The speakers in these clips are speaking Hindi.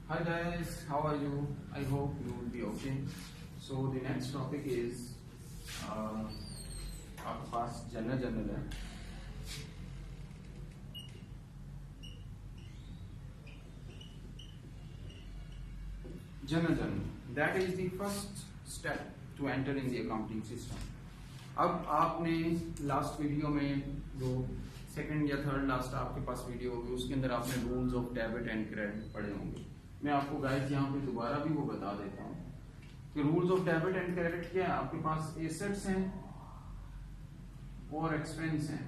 Hi guys, how are you? I hope you will be okay. So the next topic is आपके पास जनरल है. General, that is the first step to enter in the accounting system. अब आपने लास्ट वीडियो में जो सेकंड या थर्ड लास्ट आपके पास वीडियो होगी उसके अंदर आपने rules of debit and credit पढ़े होंगे. मैं आपको गाइस यहाँ पे दोबारा भी वो बता देता हूँ कि rules of debit and credit क्या है. आपके पास एसेट्स हैं और एक्सपेंस हैं.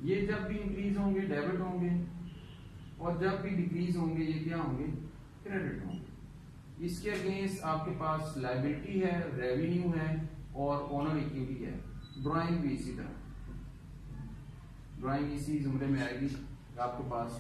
ये जब भी इंक्रीज होंगे डेबिट होंगे और जब भी डिक्रीज होंगे ये क्या होंगे, क्रेडिट होंगे. इसके अगेंस्ट आपके पास लायबिलिटी है, रेवेन्यू है और ओनर इक्विटी है. ड्राइंग भी इसी तरह, ड्राइंग इसी जुमरे में आएगी आपके पास.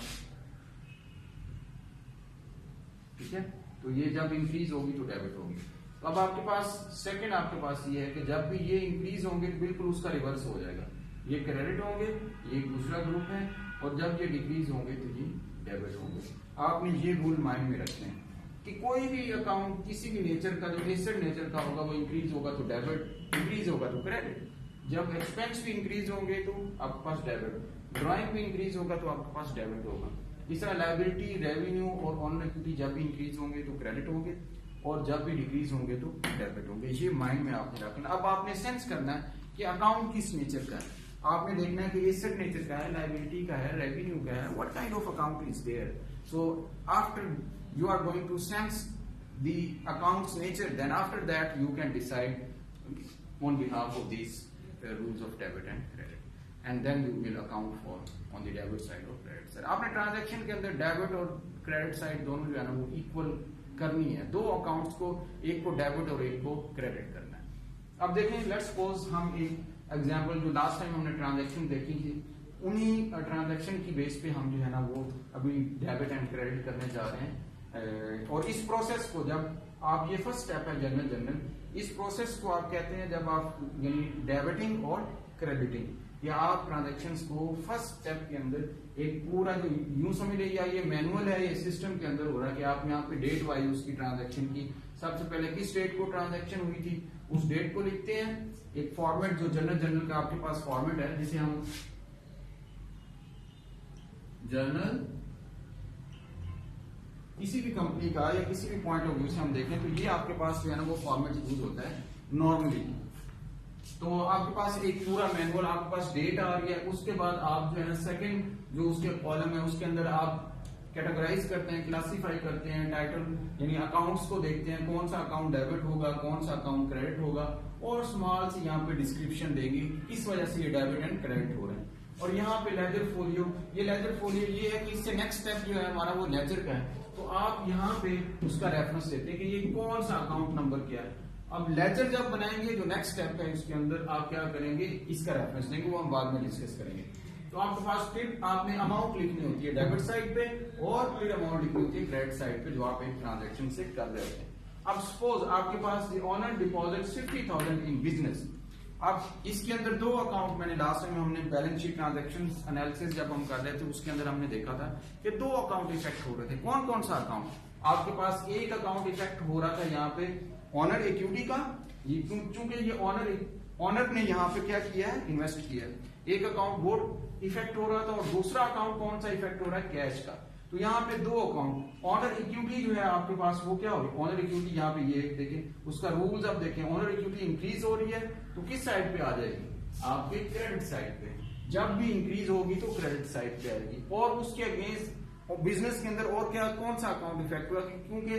ठीक है, तो ये जब इंक्रीज होगी तो डेबिट होगी. तो अब आपके पास सेकंड आपके पास ये है कि जब भी ये इंक्रीज होंगे तो बिल्कुल उसका रिवर्स हो जाएगा. ये क्रेडिट होंगे, ये दूसरा ग्रुप है, और जब ये डिक्रीज होंगे तो ये डेबिट होंगे. आपने ये रूल माइंड में रखने हैं कि कोई भी अकाउंट किसी भी नेचर का, जो एसेट नेचर का होगा वो इंक्रीज होगा तो डेबिट, इंक्रीज होगा तो क्रेडिट. जब एक्सपेंस भी इंक्रीज होंगे तो आपके पास डेबिट, ड्राइंग भी इंक्रीज होगा तो आपके पास डेबिट होगा. इस तरह लायबिलिटी, रेवेन्यू और ऑनर इक्विटी जब भी इंक्रीज होंगे तो क्रेडिट होंगे और जब भी डिक्रीज होंगे तो डेबिट होंगे. ये माइंड में आपने रखना. अब आपने सेंस करना है कि अकाउंट किस नेचर का है. आपने देखना है कि एसेट नेचर का है, लायबिलिटी का है, रेवेन्यू का है, what kind of account is there. So after you are going to sense the account's nature, then after that you can decide on behalf of these rules of debit and credit, and then you will account for on the debit side or credit side. आपने ट्रांजैक्शन के अंदर डेबिट और क्रेडिट साइड दोनों जो है ना वो इक्वल करनी है. दो अकाउंट्स को, एक को डेबिट और एक को क्रेडिट करना है. अब देखें, लेट्स सपोज हम एक एग्जांपल, जो लास्ट टाइम हमने ट्रांजैक्शन देखी थी, उन्हीं ट्रांजैक्शन की बेस पे हम जो है ना वो अभी डेबिट एंड क्रेडिट करने जा रहे हैं. और इस प्रोसेस को, जब आप, ये फर्स्ट स्टेप है जनरल, इस प्रोसेस को आप कहते हैं जब आप यानी डेबिटिंग और क्रेडिटिंग, या आप ट्रांजैक्शंस को फर्स्ट स्टेप के अंदर एक पूरा जो यूं समझ लीजिए, या ये मैनुअल है, ये सिस्टम के अंदर हो रहा है कि आप यहाँ पे डेट वाइज उसकी ट्रांजैक्शन की, सबसे पहले किस डेट को ट्रांजैक्शन हुई थी उस डेट को लिखते हैं. एक फॉर्मेट जो जनरल का आपके पास फॉर्मेट है, जिसे हम जर्नल किसी भी कंपनी का या किसी भी पॉइंट ऑफ व्यू से हम देखें तो ये आपके पास जो है ना वो फॉर्मेट यूज होता है नॉर्मली. तो आपके पास एक पूरा मैनुअल, आपके पास डेट आ रही है, उसके बाद आप जो है ना सेकंड जो उसके कॉलम है उसके अंदर आप कैटेगराइज करते हैं, क्लासिफाई करते हैं, टाइटल यानी अकाउंट्स को देखते हैं, कौन सा अकाउंट डेबिट होगा, कौन सा अकाउंट क्रेडिट होगा, और स्मॉल सी यहाँ पे डिस्क्रिप्शन देंगे किस वजह से ये डेबिट एंड क्रेडिट हो रहे हैं. और यहाँ पे लेजर फोलियो, ये लेजर फोलियो ये है कि इससे नेक्स्ट स्टेप जो है हमारा वो लेजर का है. तो आप यहाँ पे उसका रेफरेंस देते हैं कि ये कौन सा अकाउंट नंबर क्या है. अब लेजर जब बनाएंगे, जो नेक्स्ट स्टेप है उसके अंदर आप क्या करेंगे, इसका रेफरेंस देंगे, वो हम बाद में डिस्कस करेंगे. तो आपके पास फिर आपने अमाउंट लिखनी होती है डेबिट साइड पे, और फिर अमाउंट लिखनी होती है क्रेडिट साइड पे जो आप एक ट्रांजेक्शन से कर रहे होते हैं. अब सपोज आपके पास ऑनर डिपॉजिट 50,000 इन बिजनेस. अब इसके अंदर दो अकाउंट, मैंने लास्ट टाइम हमने बैलेंस शीट ट्रांजैक्शन एनालिसिस जब हम कर रहे थे उसके अंदर हमने देखा था कि दो अकाउंट इफेक्ट हो रहे थे. कौन कौन सा अकाउंट? आपके पास एक अकाउंट इफेक्ट हो रहा था यहाँ पे ऑनर इक्विटी का, चूंकि ये ऑनर ने यहाँ पे क्या किया है, इन्वेस्ट किया है. एक अकाउंट वो इफेक्ट हो रहा था, और दूसरा अकाउंट कौन सा इफेक्ट हो रहा है, कैश का. तो यहाँ पे दो अकाउंट, ऑनर इक्विटी जो है आपके पास वो क्या होगी, ऑनर इक्विटी यहाँ पे ये देखें उसका रूल्स. अब देखें, ऑनर इक्विटी इंक्रीज हो रही है तो किस साइड पे आ जाएगी, आपके क्रेडिट साइड पे. जब भी इंक्रीज होगी तो क्रेडिट साइड पे आएगी. और उसके अगेंस्ट बिजनेस के अंदर और क्या, कौन सा अकाउंट इफेक्ट हुआ, क्योंकि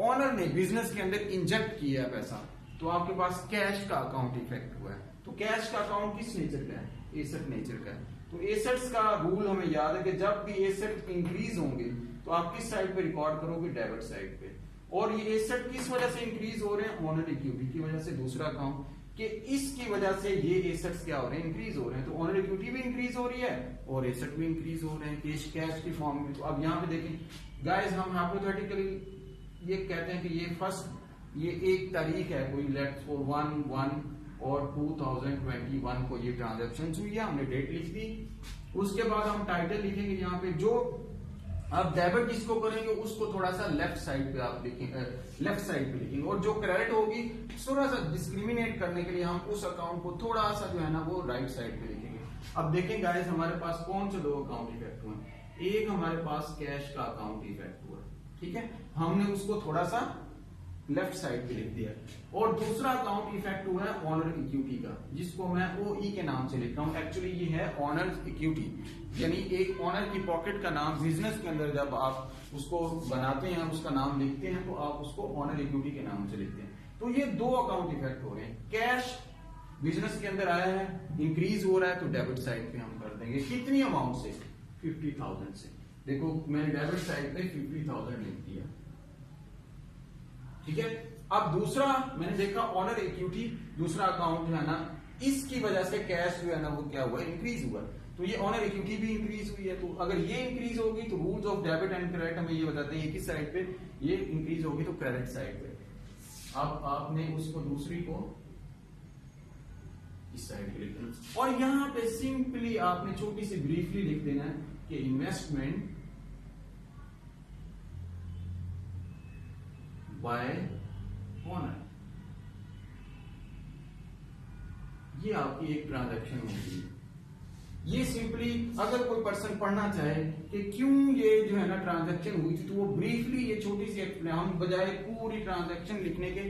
ऑनर ने बिजनेस के अंदर इंजेक्ट किया पैसा, तो आपके पास कैश का अकाउंट इफेक्ट हुआ है. तो कैश का अकाउंट किस नेचर का है, एसेट नेचर का है. तो एसेट्स का रूल हमें याद है कि जब भी एसेट इंक्रीज होंगे तो आप किस साइड पे रिकॉर्ड करोगे, डेबिट साइड पे. और ये एसेट किस वजह से इंक्रीज हो रहे हैं, ऑनर इक्विटी की वजह से. दूसरा अकाउंट कि इसकी वजह से ये एसेट्स क्या हो रहे हैं, इंक्रीज हो रहे हैं. तो ऑनर इक्विटी भी इंक्रीज हो रही है और एसेट भी इंक्रीज हो रहे हैं कैश की फॉर्म में. तो अब यहाँ पे देखें गाइस, हम हाइपोथेटिकली ये कहते हैं कि ये फर्स्ट, ये एक तारीख है कोई, लेट्स फॉर 1/1 और 2021 को ये ट्रांजैक्शन हुई है, हमने डेट लिख दी. उसके बाद हम टाइटल लिखेंगे यहाँ पे, जो अब डेबिट जिसको करेंगे उसको थोड़ा सा लेफ्ट साइड पे आप लिखेंगे, लेफ्ट साइड पे लिखेंगे, और जो क्रेडिट होगी थोड़ा सा डिस्क्रिमिनेट करने के लिए हम उस अकाउंट को थोड़ा सा जो है ना वो राइट साइड पे लिखेंगे। अब देखें गाइस, हमारे पास कौन से दो अकाउंट इफेक्ट हुए। एक हमारे पास कैश का अकाउंट इफेक्ट हुआ, ठीक है, हमने उसको थोड़ा सा लेफ्ट साइड पे लिख दिया, और दूसरा अकाउंट इफेक्ट हुआ है ऑनर इक्विटी का, जिसको मैं ओई के नाम से लिख रहा हूं। एक्चुअली ये है ऑनर इक्विटी, यानी एक ऑनर की पॉकेट का नाम बिजनेस के अंदर जब आप उसको बनाते हैं, उसका नाम लिखते हैं, तो आप उसको ऑनर इक्विटी के नाम से लिखते हैं। तो ये दो अकाउंट इफेक्ट हो रहे हैं। कैश बिजनेस के अंदर आया है, इंक्रीज हो रहा है, तो डेबिट साइड पे हम कर देंगे कितनी अमाउंट से, 50,000 से। देखो मैंने डेबिट साइड पे 50,000 लिख दिया, ठीक है। अब दूसरा मैंने देखा ऑनर इक्विटी, दूसरा अकाउंट जो है ना, इसकी वजह से कैश जो है ना वो क्या हुआ, इंक्रीज हुआ, तो ये ऑनर इक्विटी भी इंक्रीज हुई है। तो अगर ये इंक्रीज होगी तो rules of debit and credit हमें ये बताते हैं, किस साइड पे ये इंक्रीज होगी, तो क्रेडिट साइड पे। अब आपने उसको दूसरी को इस साइड पे लिखना, और यहां पे सिंपली आपने छोटी सी ब्रीफली लिख देना है कि इन्वेस्टमेंट बाय ऑनर। ये आपकी एक ट्रांजैक्शन होगी। ये सिंपली अगर कोई पर्सन पढ़ना चाहे कि क्यों ये जो है ना ट्रांजैक्शन हुई थी, तो वो ब्रीफली ये छोटी सी हम बजाय पूरी ट्रांजैक्शन लिखने के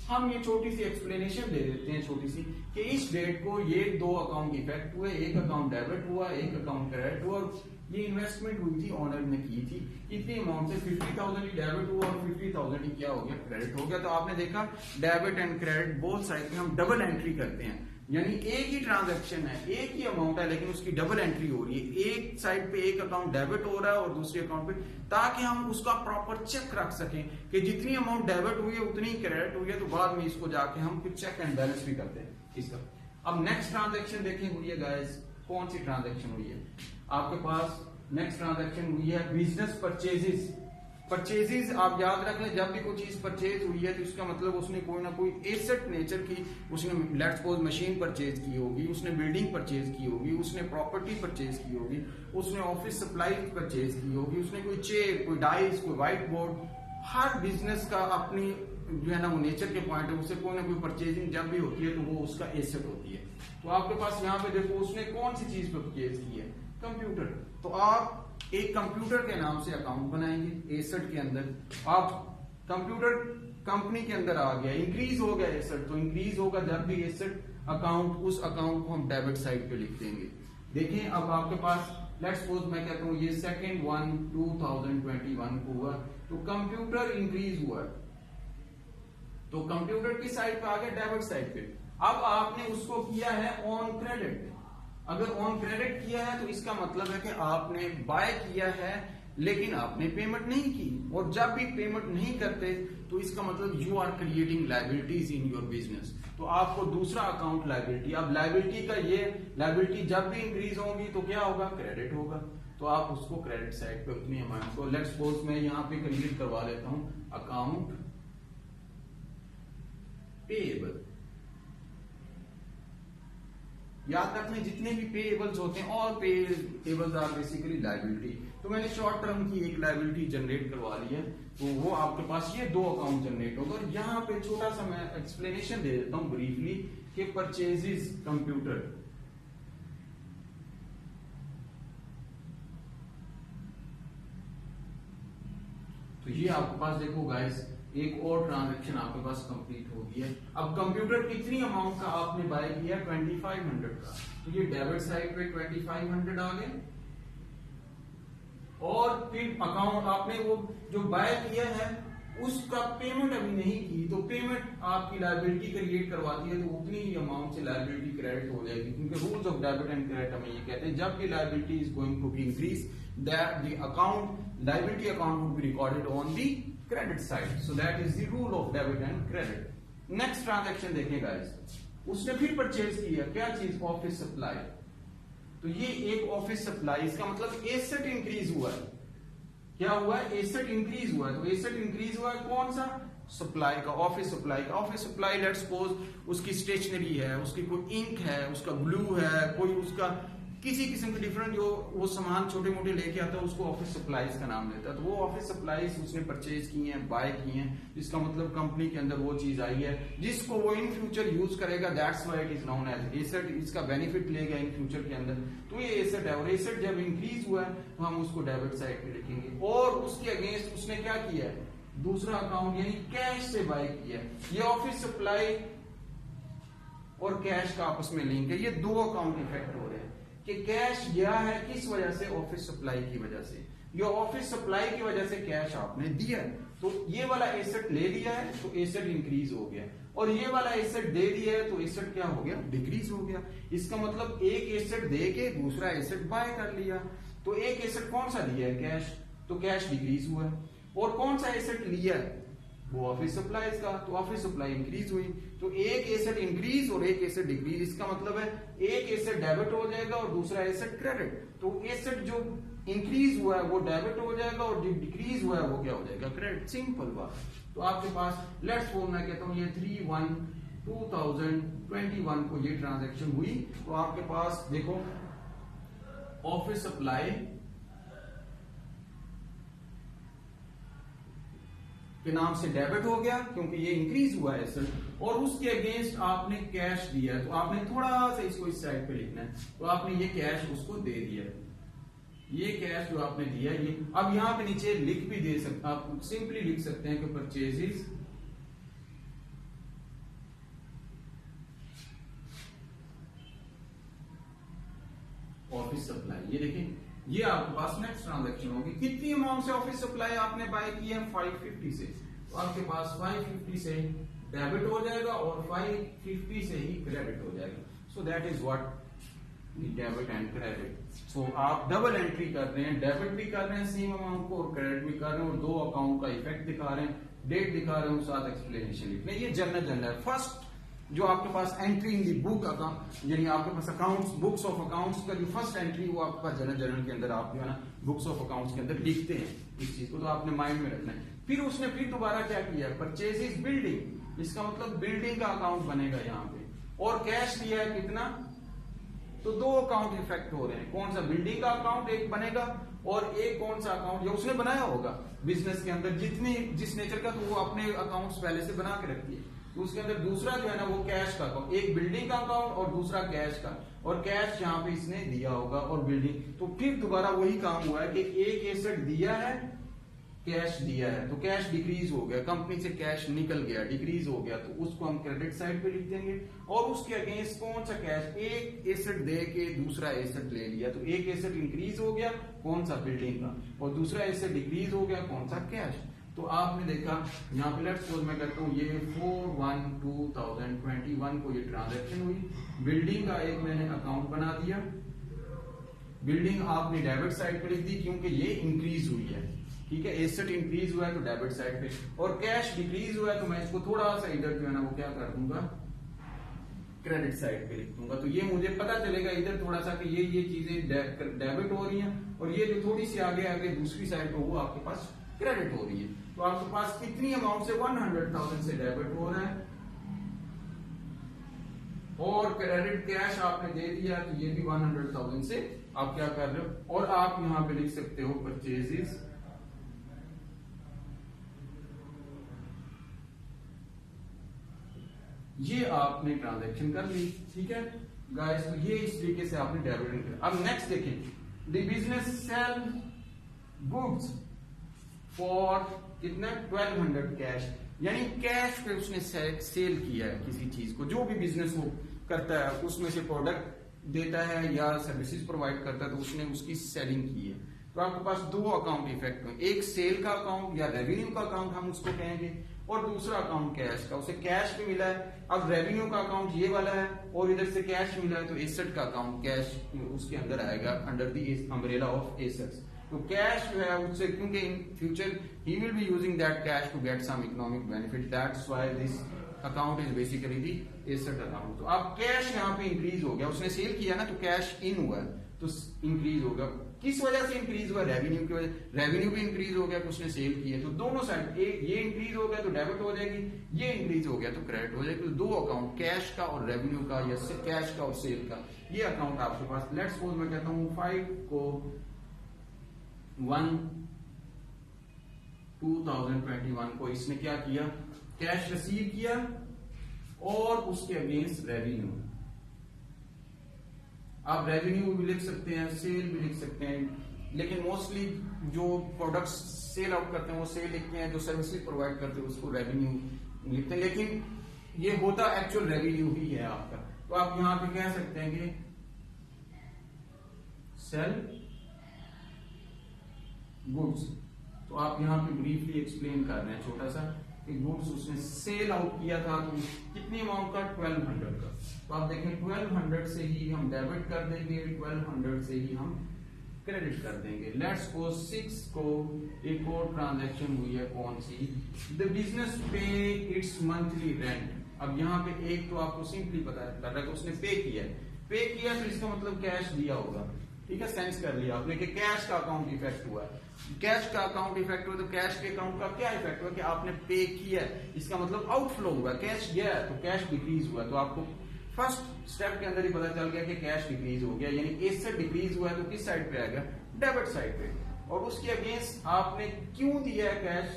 हम ये छोटी सी एक्सप्लेनेशन दे देते हैं, छोटी सी, कि इस डेट को ये दो अकाउंट इफेक्ट हुए, एक अकाउंट डेबिट हुआ, एक अकाउंट क्रेडिट हुआ, और ये इन्वेस्टमेंट हुई थी ऑनर ने की थी, इतनी अमाउंट से 50,000 ही डेबिट हुआ और 50,000 ही क्या हो गया, क्रेडिट हो गया। तो आपने देखा debit and credit both side पे हम डबल एंट्री करते हैं, यानी एक ही ट्रांजैक्शन है, एक ही अमाउंट है, लेकिन उसकी डबल एंट्री हो रही है। एक साइड पे एक अकाउंट डेबिट हो रहा है और दूसरे अकाउंट पे, ताकि हम उसका प्रॉपर चेक रख सकें कि जितनी अमाउंट डेबिट हुई है उतनी क्रेडिट हुई है, तो बाद में इसको जाके हम फिर चेक एंड बैलेंस भी करते हैं इसका। अब नेक्स्ट ट्रांजैक्शन देखें हुई है गाइस, कौन सी ट्रांजैक्शन हुई है आपके पास, नेक्स्ट ट्रांजैक्शन हुई है बिजनेस परचेजेस। परचेजेस आप याद रख लें, जब भी कोई चीज परचेज हुई है तो इसका मतलब उसने कोई ना कोई एसेट नेचर की, उसने लेट्स सपोज मशीन परचेज की होगी, उसने बिल्डिंग परचेज की होगी, उसने प्रॉपर्टी परचेज की होगी, उसने ऑफिस सप्लाई परचेज की होगी, उसने कोई चेयर, कोई डाइस, कोई व्हाइट बोर्ड। हर बिजनेस का अपनी जो है ना वो नेचर के पॉइंट है, उससे कोई ना कोई परचेजिंग जब भी होती है तो वो उसका एसेट होती है। तो आपके पास यहाँ पे देखो उसने कौन सी चीज परचेज की है, कंप्यूटर। तो आप एक कंप्यूटर के नाम से अकाउंट बनाएंगे एसेट के अंदर। आप कंप्यूटर कंपनी के अंदर आ गया, इंक्रीज हो गया एसेट, तो इंक्रीज होगा जब भी एसेट अकाउंट, उस अकाउंट को हम डेबिट साइड पे लिख देंगे। देखें अब आपके पास लेट्स सपोज मैं कहता हूं ये 2/1/2021 को हुआ, तो कंप्यूटर इंक्रीज हुआ, तो कंप्यूटर की साइड पे आ गया डेबिट साइड पे। अब आपने उसको किया है ऑन क्रेडिट। अगर ऑन क्रेडिट किया है तो इसका मतलब है कि आपने बाय किया है लेकिन आपने पेमेंट नहीं की, और जब भी पेमेंट नहीं करते तो इसका मतलब you are creating liabilities in your business. तो आपको दूसरा अकाउंट लायबिलिटी, अब लायबिलिटी का ये लायबिलिटी जब भी इंक्रीज होगी तो क्या होगा, क्रेडिट होगा, तो आप उसको क्रेडिट साइड पे उतनी अमाउंट को, लेट्स सपोज मैं यहाँ पे क्रिएट करवा लेता हूं अकाउंट पेएबल। याद रखने जितने भी पेएबल्स होते हैं, और पेएबल्स आर बेसिकली लायबिलिटी। तो मैंने शॉर्ट टर्म की एक लायबिलिटी जनरेट करवा ली है, तो वो आपके पास ये दो अकाउंट जनरेट होगा। और यहाँ पे छोटा सा मैं एक्सप्लेनेशन दे देता हूं ब्रीफली कि परचेजेस कंप्यूटर, तो ये आपके पास देखो गाइस एक और ट्रांजैक्शन आपके पास कंप्लीट हो गई है। अब कंप्यूटर कितनी अमाउंट का आपने बाय किया, 2500 का, तो ये डेबिट साइड पे 2500 आ गए। और फिर अकाउंट आपने वो जो बाय किया है उसका पेमेंट अभी नहीं की, तो पेमेंट आपकी लायबिलिटी क्रिएट करवाती है, तो उतनी ही अमाउंट से लायबिलिटी क्रेडिट हो जाएगी, क्योंकि rules of debit and credit हमें ये कहते हैं जब भी liability is going to be increase that the account liability account would be recorded on the credit side. So that is the rule of debit and credit. Next transaction देखें गाइस, उसने फिर परचेज किया क्या चीज, ऑफिस सप्लाई। तो ये एक ऑफिस सप्लाई, इसका मतलब एसेट इंक्रीज हुआ है। क्या हुआ है, एसेट इंक्रीज हुआ है। तो एसेट इंक्रीज हुआ है कौन सा, सप्लाई का, ऑफिस सप्लाई का। ऑफिस सप्लाई लेट्स सपोज उसकी स्टेशनरी है, उसकी कोई इंक है, उसका ग्लू है, कोई उसका किसी किस्म के डिफरेंट जो वो सामान छोटे मोटे लेके आता है उसको ऑफिस सप्लाईज का नाम देता है। तो वो ऑफिस सप्लाईज उसने परचेज की हैं, बाय की हैं, जिसका मतलब कंपनी के अंदर वो चीज आई है जिसको वो इन फ्यूचर यूज करेगा। That's why it is known as asset. इसका बेनिफिट लेगा इन फ्यूचर के अंदर, तो ये एसेट है। और एसेट जब इंक्रीज हुआ है तो हम उसको डेबिट साइड पे लिखेंगे। और उसके अगेंस्ट उसने क्या किया है, दूसरा अकाउंट यानी कैश से बाय किया है। ये ऑफिस सप्लाई और कैश का आपस में लिंक है। ये दो अकाउंट इफेक्ट हो रहे हैं कि कैश गया है किस वजह से, ऑफिस सप्लाई की वजह से। ये ऑफिस सप्लाई की वजह से कैश आपने दिया है, तो ये वाला एसेट ले लिया है तो एसेट इंक्रीज हो गया, और ये वाला एसेट दे दिया है तो एसेट क्या हो गया, डिक्रीज हो गया। इसका मतलब एक एसेट दे के दूसरा एसेट बाय कर लिया। तो एक एसेट कौन सा दिया है, कैश, तो कैश डिक्रीज हुआ है। और कौन सा एसेट लिया है, वो ऑफिस सप्लाईज का, तो ऑफिस सप्लाई इंक्रीज हुई। तो एक एसेट इंक्रीज और एक एसेट डिक्रीज, इसका मतलब है एक एसेट डेबिट हो जाएगा और दूसरा एसेट क्रेडिट। तो एसेट जो इंक्रीज हुआ है वो डेबिट हो जाएगा और जो डिक्रीज हुआ है वो क्या हो जाएगा, क्रेडिट। सिंपल बात। तो आपके पास लेट्स सपोज मैं कहता हूं ये 3/1/2021 को ये ट्रांजेक्शन हुई, तो आपके पास देखो ऑफिस सप्लाई के नाम से डेबिट हो गया क्योंकि ये इंक्रीज हुआ है सर, और उसके अगेंस्ट आपने कैश दिया है। तो आपने थोड़ा सा इसको इस साइड पे लिखना है। तो आपने ये कैश उसको दे दिया है, ये कैश जो आपने दिया है ये। अब यहां पे नीचे लिख भी दे सकते, आप सिंपली लिख सकते हैं कि परचेजेस ऑफिस सप्लाई। ये देखिए ये आपके पास नेक्स्ट ट्रांजैक्शन होगी। कितनी अमाउंट से ऑफिस सप्लाई आपने बाय की है, 550 से। तो आपके पास 550 से डेबिट हो जाएगा और 550 से ही क्रेडिट हो जाएगा। So that is what debit and credit. So आप डबल एंट्री कर रहे हैं, डेबिट भी कर रहे हैं सेम अमाउंट को और क्रेडिट भी कर रहे हैं, और दो अकाउंट का इफेक्ट दिखा रहे हैं, डेट दिखा रहे हैं, साथ एक्सप्लेनेशन लिख रहे हैं। ये जनरल है। फर्स्ट जो आपके पास entry in the book account, यानी आपके पास अकाउंट्स, बुक्स ऑफ अकाउंट्स का जो फर्स्ट एंट्री वो आपके पास जनरल के अंदर आप जो है ना बुक्स ऑफ अकाउंट्स के अंदर लिखते हैं। इस चीज को तो आपने माइंड में रखना है। फिर उसने फिर दोबारा क्या किया, परचेजेस बिल्डिंग, इसका मतलब बिल्डिंग का अकाउंट बनेगा यहाँ पे, और कैश दिया है कितना, तो दो अकाउंट इफेक्ट हो रहे हैं। कौन सा, बिल्डिंग का अकाउंट एक बनेगा, और एक कौन सा अकाउंट, ये उसने बनाया होगा बिजनेस के अंदर जितने जिस नेचर का, तो वो अपने अकाउंट्स पहले से बना के रखती है। तो उसके अंदर दूसरा जो है ना वो कैश का अकाउंट, एक बिल्डिंग का अकाउंट और दूसरा कैश का, और कैश यहाँ पे इसने दिया होगा और बिल्डिंग। तो फिर दोबारा वही काम हुआ है कि एक एसेट दिया है, कैश दिया है, तो कैश डिक्रीज हो गया, कंपनी से कैश निकल गया, डिक्रीज हो गया, तो उसको हम क्रेडिट साइड पे लिख देंगे। और उसके अगेंस्ट कौन सा कैश, एक एसेट दे के दूसरा एसेट ले लिया, तो एक एसेट इंक्रीज हो गया, कौन सा, बिल्डिंग का, और दूसरा एसेट डिक्रीज हो गया, कौन सा, कैश। तो आपने देखा यहाँ पे लेट्स सपोज मैं करता हूँ ये 4/1/2021 को ये ट्रांजैक्शन हुई। बिल्डिंग का एक मैंने अकाउंट बना दिया, बिल्डिंग आपने डेबिट साइड पे लिख दी क्योंकि ये इंक्रीज हुई है, ठीक है, एसेट इंक्रीज हुआ है तो डेबिट साइड पे, और कैश डिक्रीज हुआ है तो मैं इसको थोड़ा सा इधर जो है ना वो क्या कर दूंगा, क्रेडिट साइड पे लिख दूंगा। तो ये मुझे पता चलेगा इधर थोड़ा सा कि ये चीजें डेबिट हो रही हैं, और ये जो थोड़ी सी आगे आगे दूसरी साइड पे वो आपके पास क्रेडिट हो रही है। तो आपके पास कितनी अमाउंट से, 100,000 से डेबिट हो रहा है, और क्रेडिट कैश आपने दे दिया तो ये भी 100,000 से आप क्या कर रहे हो। और आप यहां पे लिख सकते हो परचेजेस ये आपने ट्रांजैक्शन कर ली, ठीक है गाइस। तो ये इस तरीके से आपने डेबिट किया। अब नेक्स्ट देखें, the business sell goods for कितना, 1200 कैश, यानी कैश पे उसने सेल किया है किसी चीज को। जो भी बिजनेस वो करता है उसमें से प्रोडक्ट देता है या सर्विसेज प्रोवाइड करता है, तो उसने उसकी सेलिंग की है। तो आपके पास दो अकाउंट इफेक्ट हुए, एक सेल का अकाउंट या रेवेन्यू का अकाउंट हम उसको कहेंगे, और दूसरा अकाउंट कैश का, उसे कैश भी मिला है। अब रेवेन्यू का अकाउंट ये वाला है और इधर से कैश मिला है, तो एसेट का अकाउंट कैश उसके अंदर आएगा, under the umbrella of assets. तो कैश जो है उससे, क्योंकि in future he will be using that cash to get some economic benefit, that's why this account is basically the asset account. तो अब कैश यहाँ पे इंक्रीज हो गया, उसने सेल किया ना तो कैश इन हुआ है तो इंक्रीज हो गया। किस वजह से इंक्रीज हुआ, रेवेन्यू की वजह, रेवेन्यू भी इंक्रीज हो गया, कुछ ने सेल की है, तो दोनों साइड, ये इंक्रीज हो गया तो डेबिट हो जाएगी, ये इंक्रीज हो गया तो क्रेडिट हो जाएगी। तो दो अकाउंट, कैश का और रेवेन्यू का, या कैश का और सेल का, ये अकाउंट आपके पास। लेट्स सपोज मैं कहता हूं 5 को 2021 को इसने क्या किया, कैश रिसीव किया और उसके अगेंस्ट रेवेन्यू, आप रेवेन्यू भी लिख सकते हैं, सेल भी लिख सकते हैं, लेकिन मोस्टली जो प्रोडक्ट्स सेल आउट करते हैं वो सेल लिखते हैं, जो सर्विसेज प्रोवाइड करते हैं उसको रेवेन्यू लिखते हैं, लेकिन ये होता एक्चुअल रेवेन्यू ही है आपका। तो आप यहां पे कह सकते हैं कि सेल गुड्स, तो आप यहां पे ब्रीफली एक्सप्लेन कर रहे हैं छोटा सा कि गुड्स उसने सेल आउट किया था, तो कितनी अमाउंट का, 1200 का। तो आप देखें 1200 से ही हम डेबिट कर देंगे, 1200 से ही हम क्रेडिट कर देंगे। लेट्स सपोज 6 को एक और ट्रांजैक्शन हुई है, कौन सी, द बिजनेस पे इट्स मंथली रेंट। अब यहाँ पे एक तो आपको सिंपली पता कर रहा है कि उसने पे किया तो इसका मतलब कैश दिया होगा, ठीक है, सेंस कर लिया आपने कि कैश का अकाउंट इफेक्ट हुआ है। कैश का अकाउंट इफेक्ट हुआ तो कैश के अकाउंट का क्या इफेक्ट हुआ कि आपने पे किया है, इसका मतलब आउटफ्लो हुआ, कैश गया तो कैश डिक्रीज हुआ। तो आपको फर्स्ट स्टेप के अंदर ही पता चल गया कि कैश डिक्रीज हो गया, यानी इससे डिक्रीज हुआ है तो किस साइड पे आ गया, डेबिट साइड पे। और उसके अगेंस्ट आपने क्यों दिया है कैश,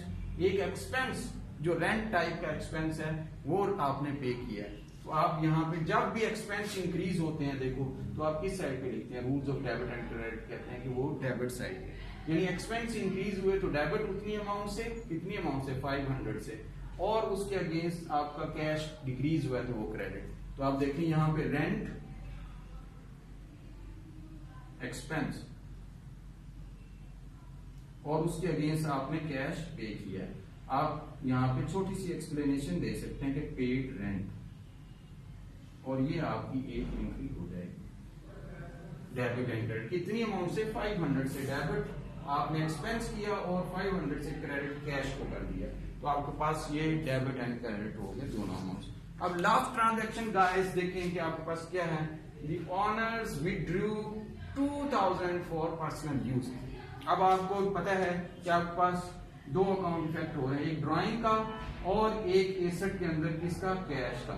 एक एक्सपेंस जो रेंट टाइप का एक्सपेंस है वो आपने पे किया है। तो आप यहाँ पे जब भी एक्सपेंस इंक्रीज होते हैं देखो, तो आप किस साइड पे लिखते हैं, rules of debit and credit कहते हैं कि वो डेबिट साइड पे, यानी एक्सपेंस इंक्रीज हुए तो डेबिट उतनी अमाउंट से, कितनी अमाउंट से, 500 से, और उसके अगेंस्ट आपका कैश डिक्रीज हुआ तो वो क्रेडिट। तो आप देखिए यहां पे रेंट एक्सपेंस और उसके अगेंस्ट आपने कैश पे किया है। आप यहां पे छोटी सी एक्सप्लेनेशन दे सकते हैं कि पेड रेंट, और ये आपकी एक एंट्री हो जाएगी डेबिट एंड क्रेडिट, कितनी अमाउंट से, 500 से डेबिट आपने एक्सपेंस किया और 500 से क्रेडिट कैश को कर दिया। तो आपके पास ये डेबिट एंड क्रेडिट हो गए दोनों अमाउंट। अब लास्ट ट्रांजैक्शन गाइस देखें कि आपके पास क्या है, the owners withdrew 2000 for personal use. अब आपको पता है कि आपके पास दो अकाउंट इफेक्ट हो रहे हैं, एक ड्राइंग का और एक एसेट के अंदर किसका, कैश का।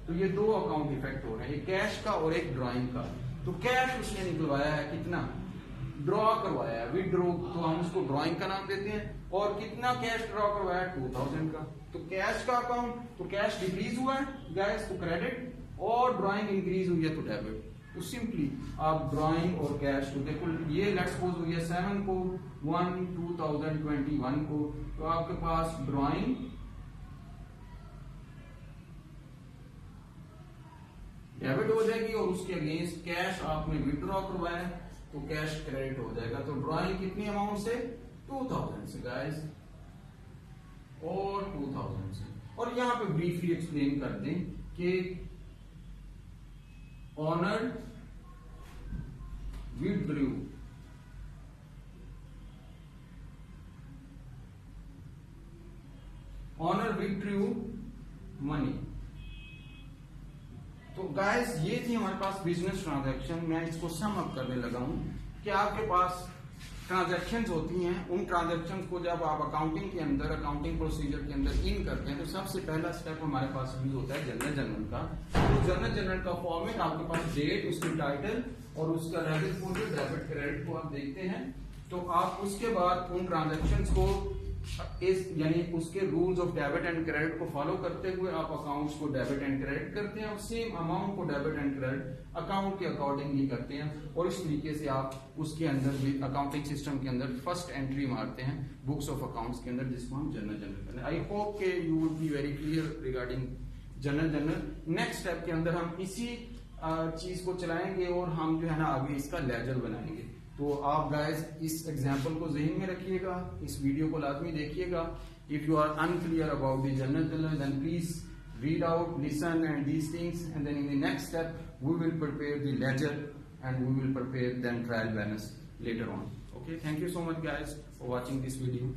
तो ये दो अकाउंट इफेक्ट हो रहे हैं, एक कैश का और एक ड्राइंग का। तो कैश उसने निकलवाया है कितना, ड्रॉ करवाया है, विड्रॉ, तो हम उसको ड्राइंग का नाम देते हैं। और कितना कैश ड्रॉ करवाया, 2000 का। तो कैश का अकाउंट, तो कैश डिक्रीज हुआ है गाइस तो क्रेडिट, और ड्राइंग इंक्रीज हुई है तो डेबिट। तो सिंपली आप ड्राइंग और कैश को देखो, ये लेट्स सपोज हुई है 7 को 1 2021 को, तो आपके पास ड्राइंग डेबिट हो जाएगी और उसके अगेंस्ट कैश आपने विड्रॉ करवाया तो कैश क्रेडिट हो जाएगा। तो ड्राइंग कितनी अमाउंट से, 2000 से गाइस, और 2000 से। और यहां पे ब्रीफली एक्सप्लेन कर दें कि ऑनर विथड्रू मनी। तो गाइस ये थी हमारे पास बिजनेस ट्रांजैक्शन। मैं इसको सम अप करने लगा हूं कि आपके पास ट्रांजैक्शंस होती हैं, उन ट्रांजैक्शंस को जब आप अकाउंटिंग के अंदर, अकाउंटिंग प्रोसीजर के अंदर इन करते हैं तो सबसे पहला स्टेप हमारे पास यूज होता है जनरल का। तो जनरल का फॉर्मेट आपके पास डेट, उसकी टाइटल और उसका डेबिट क्रेडिट को आप देखते हैं। तो आप उसके बाद उन ट्रांजैक्शंस को यानी उसके rules of debit and credit को फॉलो करते हुए आप अकाउंट्स को डेबिट एंड क्रेडिट करते हैं और सेम अमाउंट को डेबिट एंड क्रेडिट अकाउंट के अकॉर्डिंगली करते हैं। और इस तरीके से आप उसके अंदर भी अकाउंटिंग सिस्टम के अंदर फर्स्ट एंट्री मारते हैं बुक्स ऑफ अकाउंट्स के अंदर, जिसको हम जनरल करते हैं। आई होप के you would be very clear regarding general. Next step के अंदर हम इसी चीज को चलाएंगे और हम जो है ना आगे इसका लेजर बनाएंगे। तो आप गाइस इस एग्जाम्पल को ज़हन में रखिएगा, इस वीडियो को लाजमी देखिएगा। If you are unclear about the general then please read out, listen and these things, and then in the next step we will prepare the ledger and we will prepare then trial balance later on. Okay, thank you so much guys for watching this video.